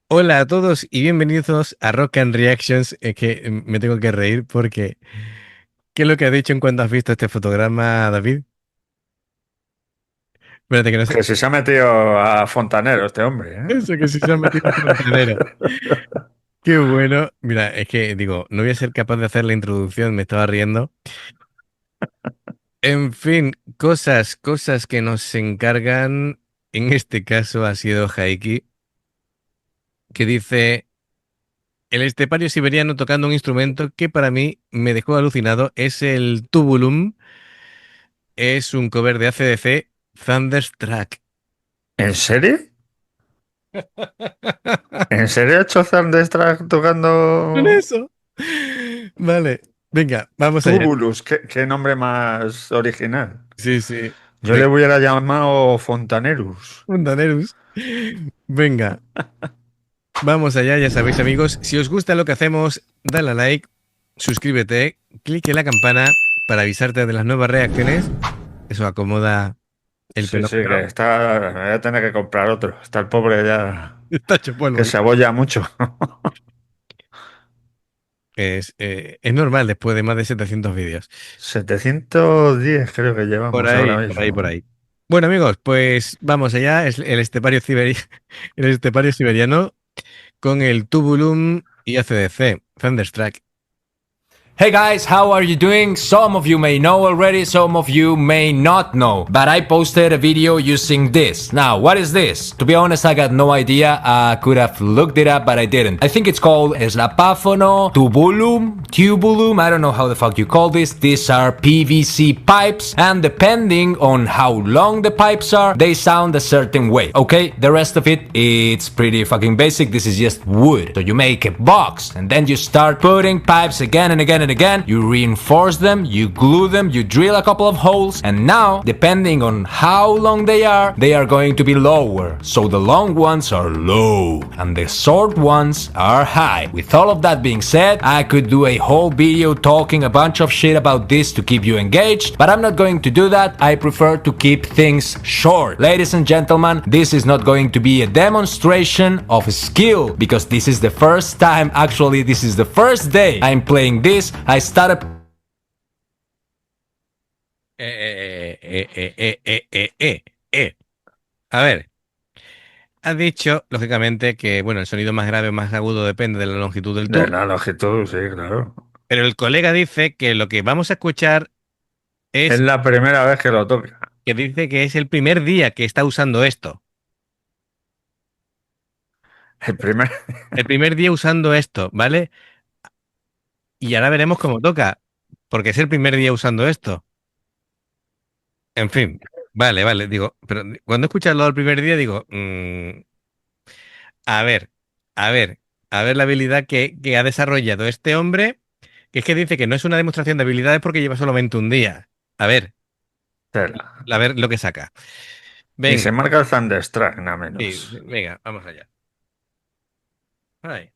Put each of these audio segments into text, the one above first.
Hola a todos y bienvenidos a Rock and Reactions. Es que me tengo que reír porque ¿qué es lo que has dicho en cuanto has visto este fotograma, David? Espérate que no sé. Que si se ha metido a fontanero este hombre, ¿eh? Eso que si se han metido en fontanero. Qué bueno. Mira, es que digo, no voy a ser capaz de hacer la introducción, me estaba riendo. En fin, cosas que nos encargan. En este caso ha sido Haiki, que dice: el estepario siberiano tocando un instrumento que para mí me dejó alucinado. Es el tubulum. Es un cover de AC/DC, Thunderstruck. ¿En serio? ¿En serio ha hecho Thunderstruck Con tocando eso. Vale, venga, vamos allá. Tubulus? ¿Qué nombre más original? Sí, sí. Yo le Venga, hubiera llamado Fontanerus. Fontanerus. Venga, vamos allá, ya sabéis, amigos. Si os gusta lo que hacemos, dale a like, suscríbete, clique en la campana para avisarte de las nuevas reacciones. Eso acomoda el Sí, pelo sí, que mejor. está. Voy a tener que comprar otro. Está el pobre ya. Está hecho polvo Que ya. se abolla mucho. Es normal después de más de 700 vídeos. 710 creo que Por llevamos ahora ahí, por ahí, por mismo. ahí. Bueno, amigos, pues vamos allá. Es el estepario, el estepario siberiano con el Tubulum y ACDC, Thunderstruck. Hey guys, how are you doing? Some of you may know already, some of you may not know. But I posted a video using this. Now, what is this? To be honest, I got no idea. I could have looked it up, but I didn't. I think it's called Slapaphono Tubulum. I don't know how the fuck you call this. These are PVC pipes, and depending on how long the pipes are, they sound a certain way. Okay, the rest of it, it's pretty fucking basic. This is just wood. So you make a box, and then you start putting pipes again and again and again. You reinforce them, you glue them, you drill a couple of holes, and now, depending on how long they are going to be lower. So the long ones are low, and the short ones are high. With all of that being said, I could do a whole video talking a bunch of shit about this to keep you engaged, but I'm not going to do that. I prefer to keep things short. Ladies and gentlemen, this is not going to be a demonstration of skill, because this is the first time, actually this is the first day I'm playing this. I started Eh, eh, eh, eh, eh, eh, eh, eh. A ver, has dicho, lógicamente, que bueno, el sonido más grave o más agudo depende de la longitud del De tubo, la longitud, sí, claro. pero el colega dice que lo que vamos a escuchar Es es la primera vez que lo toca. que dice que es el primer día que está usando esto. El primer. El primer día usando esto, ¿vale? Y ahora veremos cómo toca, porque es el primer día usando esto. En fin, vale, digo, pero cuando escuchas lo del primer día, digo, a ver, a ver, a ver la habilidad que ha desarrollado este hombre, que es que dice que no es una demostración de habilidades porque lleva solamente un día. Tela. A ver lo que saca. Y Venga, se marca el Thunderstruck, nada sí, menos. venga, vamos allá. Ay.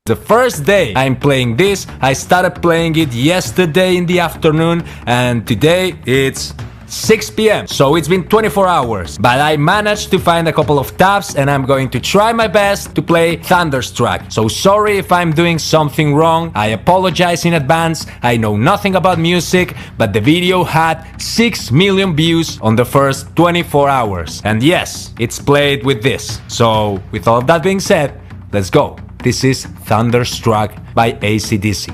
the first day I'm playing this. I started playing it yesterday in the afternoon, and today it's 6 p.m. So it's been 24 hours, but I managed to find a couple of tabs, and I'm going to try my best to play Thunderstruck. So sorry if I'm doing something wrong. I apologize in advance. I know nothing about music, but the video had 6 million views on the first 24 hours. And yes, it's played with this. So with all of that being said, let's go. This is Thunderstruck by AC/DC.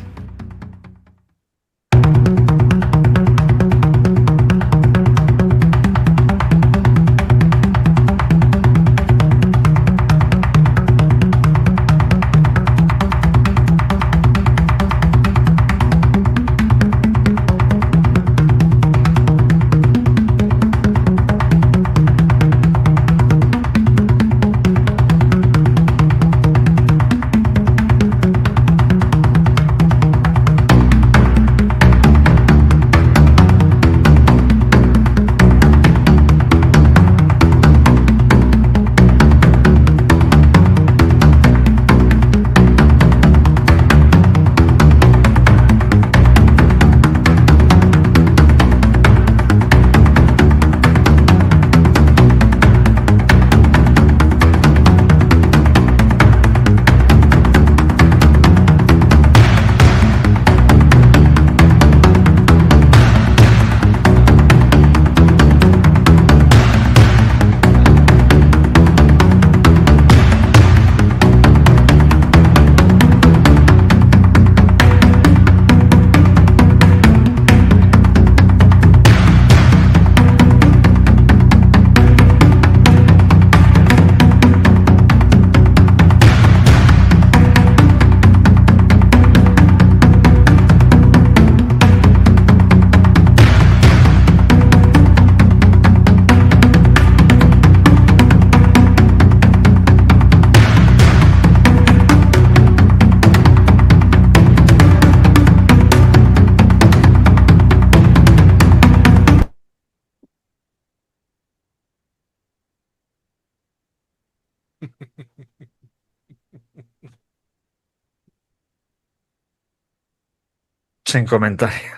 Sin comentario.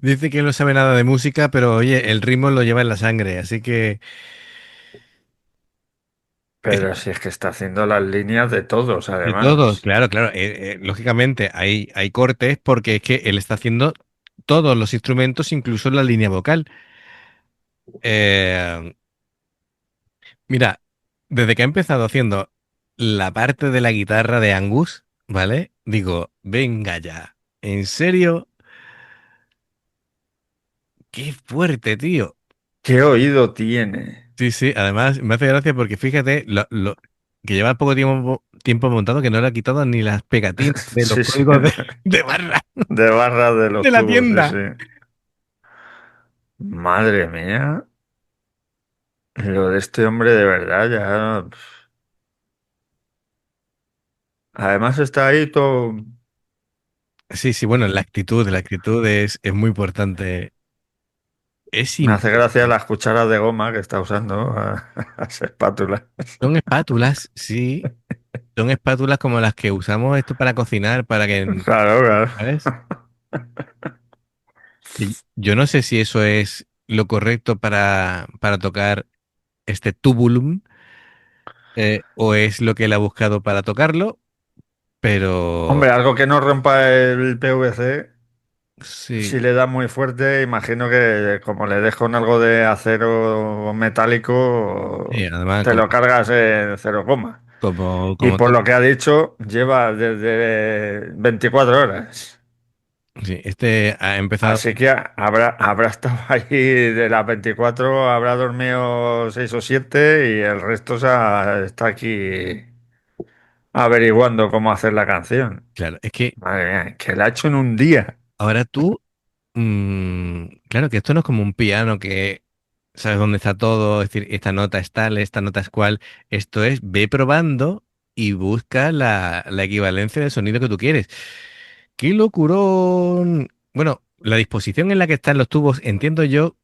Dice que no sabe nada de música, pero oye, el ritmo lo lleva en la sangre, así que Pero si es que está haciendo las líneas de todos, de todos, además. claro, claro. Lógicamente hay cortes porque es que él está haciendo todos los instrumentos, incluso la línea vocal. Eh, Mira, desde que ha empezado haciendo la parte de la guitarra de Angus, ¿vale? Digo, venga ya. ¿En serio? ¡Qué fuerte, tío! ¿Qué oído tiene? Sí, sí, además me hace gracia porque fíjate que lleva poco tiempo montado que no le ha quitado ni las pegatinas de los Sí, sí. códigos de barra De barra de de los la tubos, sí, sí. tienda. Madre mía. Lo de este hombre de verdad ya. Además está ahí todo. Sí, sí, bueno, la actitud es muy importante. Es Me hace gracia impresionante. las cucharas de goma que está usando, las espátulas. Son espátulas, sí, son espátulas como las que usamos esto para cocinar, para que, Claro, claro. ¿sabes? Y yo no sé si eso es lo correcto para tocar este tubulum, o es lo que él ha buscado para tocarlo, pero Hombre, algo que no rompa el PVC, sí, si le da muy fuerte, imagino que como le dejo en algo de acero sí, metálico, además te lo cargas en cero coma. Y como por todo, lo que ha dicho, lleva desde 24 horas. sí, este ha empezado, Así que habrá estado ahí de las 24, habrá dormido 6 o 7 y el resto está aquí averiguando cómo hacer la canción. claro, es que Madre mía, que la ha hecho en un día. ahora tú, claro que esto no es como un piano que sabes dónde está todo, es decir, esta nota es tal, esta nota es cual, esto es, ve probando y busca la equivalencia del sonido que tú quieres. ¡Qué locurón! Bueno, la disposición en la que están los tubos, entiendo yo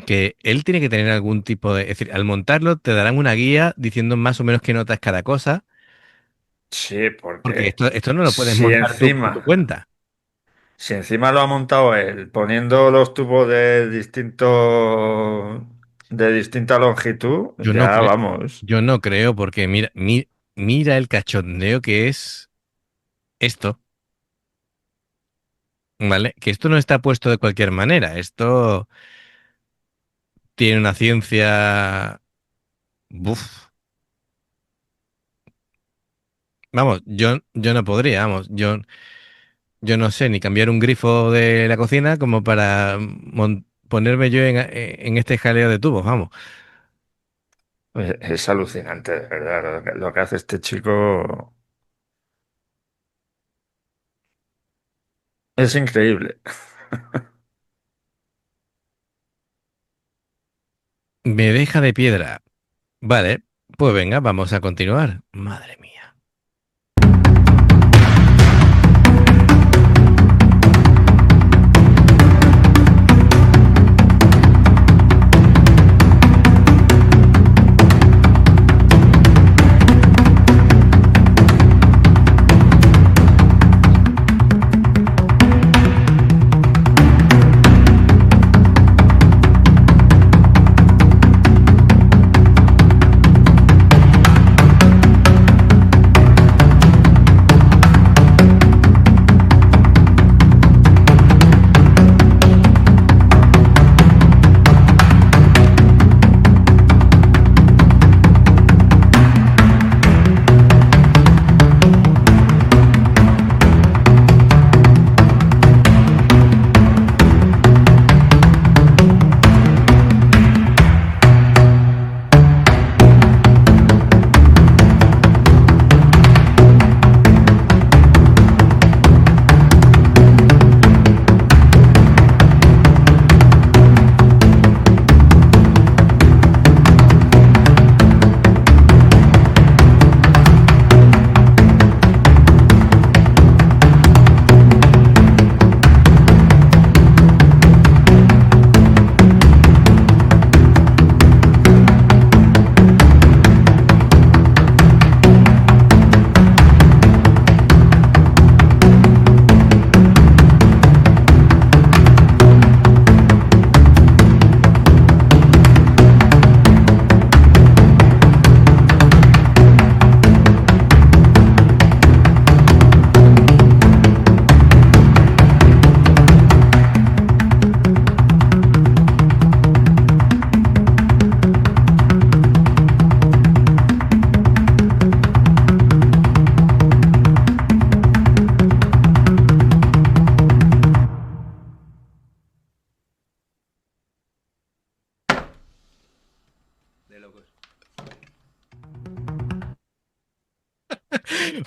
que él tiene que tener algún tipo de... Es decir, al montarlo te darán una guía diciendo más o menos qué nota es cada cosa, Sí, porque porque esto no lo puedes si montar tú por tu encima, cuenta. si encima lo ha montado él, poniendo los tubos de distinta longitud, Yo no ya creo, vamos. yo no creo, porque mira el cachondeo que es esto, ¿vale? Que esto no está puesto de cualquier manera, esto tiene una ciencia... Buf. Vamos, yo no podría, vamos, yo no sé ni cambiar un grifo de la cocina como para ponerme yo en este jaleo de tubos, vamos. Es alucinante, de verdad. Lo que hace este chico es increíble. Me deja de piedra. Vale, pues venga, vamos a continuar. Madre mía.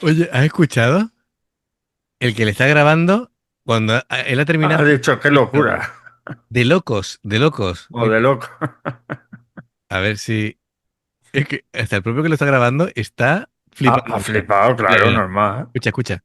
Oye, ¿has escuchado? El que le está grabando, cuando él ha Ha terminado, dicho, qué locura. de locos, de locos. O de loco. A ver si... Es que hasta el propio que lo está grabando está flipando. Ha flipado, Mira, claro, mira. normal. Escucha, escucha.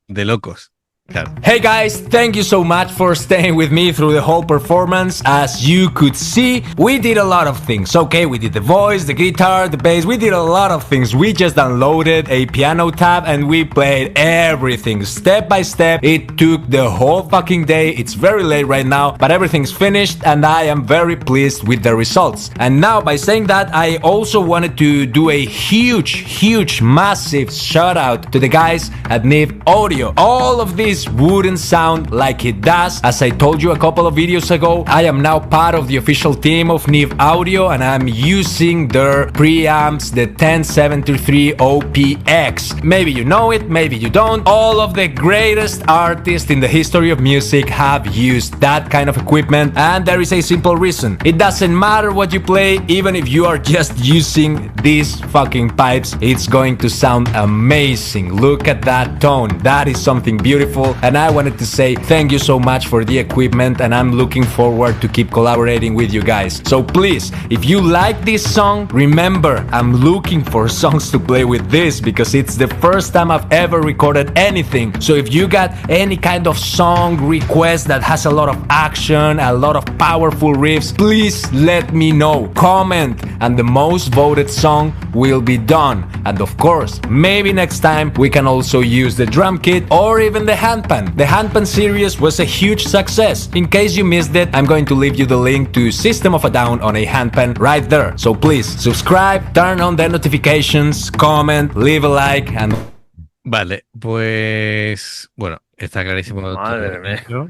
De locos. Claro. Hey guys, thank you so much for staying with me through the whole performance. As you could see, we did a lot of things. Okay, we did the voice, the guitar, the bass, we did a lot of things. We just downloaded a piano tab and we played everything step by step. It took the whole fucking day. It's very late right now, but everything's finished and I am very pleased with the results. And now, by saying that, I also wanted to do a huge, massive shout out to the guys at Neve Audio. All of these wouldn't sound like it does. As I told you a couple of videos ago, I am now part of the official team of Neve Audio and I'm using their preamps, the 1073 OPX. Maybe you know it, maybe you don't. All of the greatest artists in the history of music have used that kind of equipment, and there is a simple reason. It doesn't matter what you play, even if you are just using these fucking pipes, it's going to sound amazing. Look at that tone. That is something beautiful. And I wanted to say thank you so much for the equipment and I'm looking forward to keep collaborating with you guys. So please, if you like this song, remember I'm looking for songs to play with this because it's the first time I've ever recorded anything. So if you got any kind of song request that has a lot of action, a lot of powerful riffs, please let me know. Comment and the most voted song will be done. And of course, maybe next time we can also use the drum kit or even the handpan. The handpan series was a huge success. In case you missed it, I'm going to leave you the link to System of a Down on a handpan right there. So please subscribe, turn on the notifications, comment, leave a like and... Vale, pues bueno, está clarísimo Madre todo mía. esto.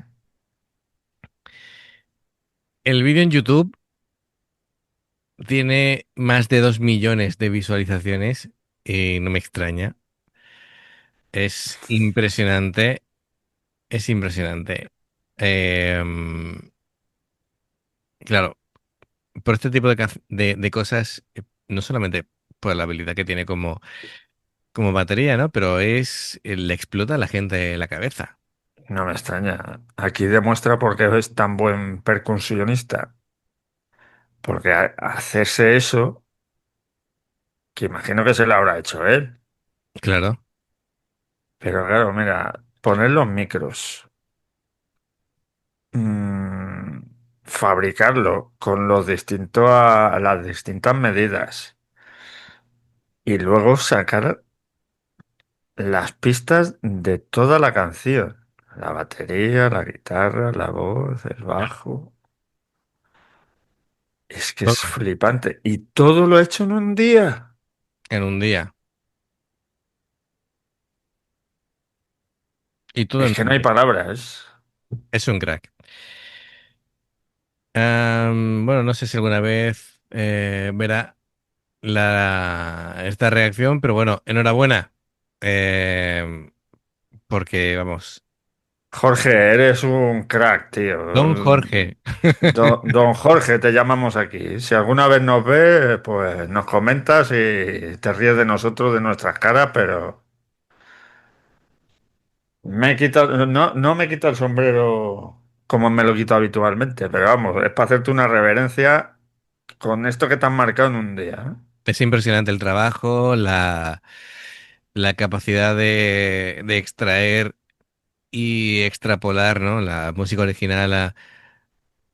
El vídeo en YouTube tiene más de 2 millones de visualizaciones y no me extraña. Es impresionante. Es impresionante. Claro, por este tipo de cosas, no solamente por la habilidad que tiene como batería, ¿no? Pero le explota a la gente la cabeza. No me extraña. Aquí demuestra por qué es tan buen percusionista. Porque hacerse eso, que imagino que se lo habrá hecho él. Claro. Pero claro, mira, poner los micros, mm, fabricarlo con las distintas medidas y luego sacar las pistas de toda la canción. La batería, la guitarra, la voz, el bajo. Es que es Todo flipante. Y todo lo he hecho en un día. en un día. Y todo Es en que un no hay día. palabras. Es un crack. Bueno, no sé si alguna vez verá esta reacción, pero bueno, enhorabuena. Porque, vamos, Jorge, eres un crack, tío. don Jorge. Don Jorge, te llamamos aquí. Si alguna vez nos ves, pues nos comentas y te ríes de nosotros, de nuestras caras, pero no me quito el sombrero como me lo quito habitualmente, pero vamos, es para hacerte una reverencia con esto que te han marcado en un día. Es impresionante el trabajo, la capacidad de extraer y extrapolar, ¿no? La música original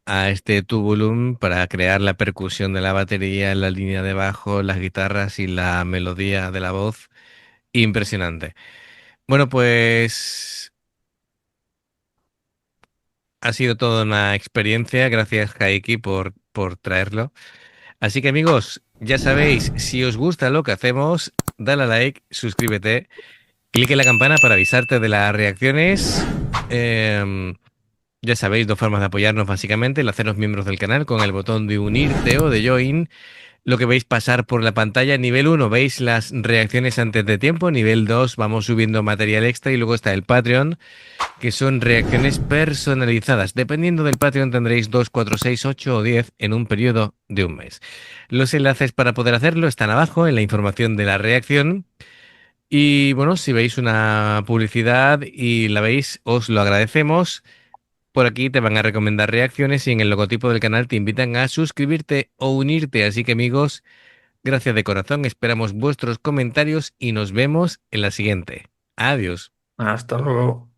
a este tubulum para crear la percusión de la batería, la línea de bajo, las guitarras y la melodía de la voz. Impresionante. Bueno, pues ha sido toda una experiencia. Gracias, Jaiki, por traerlo. Así que amigos, ya sabéis, si os gusta lo que hacemos, dale a like, suscríbete, clique en la campana para avisarte de las reacciones. Ya sabéis, dos formas de apoyarnos básicamente, el hacernos miembros del canal con el botón de unirte o de join lo que veis pasar por la pantalla. Nivel 1, veis las reacciones antes de tiempo. Nivel 2, vamos subiendo material extra. Y luego está el Patreon, que son reacciones personalizadas. Dependiendo del Patreon tendréis 2, 4, 6, 8 o 10 en un periodo de un mes. Los enlaces para poder hacerlo están abajo en la información de la reacción. Y bueno, si veis una publicidad y la veis, os lo agradecemos. Por aquí te van a recomendar reacciones y en el logotipo del canal te invitan a suscribirte o unirte. Así que amigos, gracias de corazón, esperamos vuestros comentarios y nos vemos en la siguiente. Adiós. Hasta luego.